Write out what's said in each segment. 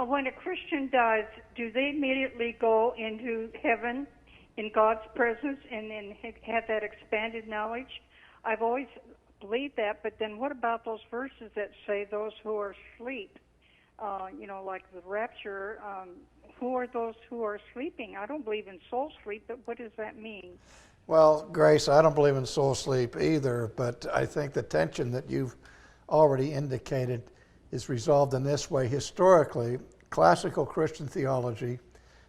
When a Christian dies, do they immediately go into heaven in God's presence and then have that expanded knowledge? I've always believed that, but then what about those verses that say those who are asleep, like the rapture, who are those who are sleeping? I don't believe in soul sleep, but what does that mean? Well, Grace, I don't believe in soul sleep either, but I think the tension that you've already indicated is resolved in this way. Historically, classical Christian theology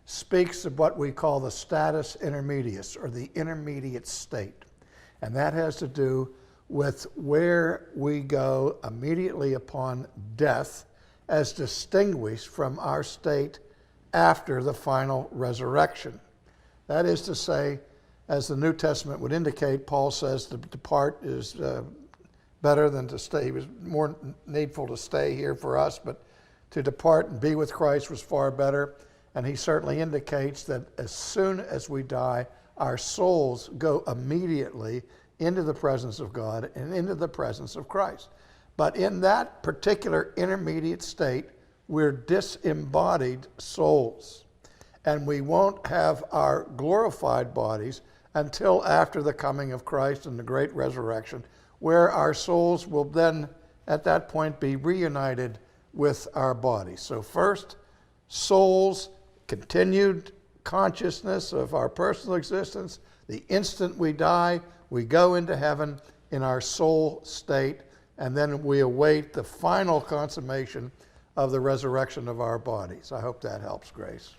speaks of what we call the status intermedius, or the intermediate state. And that has to do with where we go immediately upon death, as distinguished from our state after the final resurrection. That is to say, as the New Testament would indicate, Paul says to depart is better than to stay. It was more needful to stay here for us, but to depart and be with Christ was far better. And he certainly indicates that as soon as we die, our souls go immediately into the presence of God and into the presence of Christ. But in that particular intermediate state, we're disembodied souls. And we won't have our glorified bodies until after the coming of Christ and the great resurrection, where our souls will then, at that point, be reunited with our bodies. So first, souls, continued consciousness of our personal existence. The instant we die, we go into heaven in our soul state, and then we await the final consummation of the resurrection of our bodies. I hope that helps, Grace.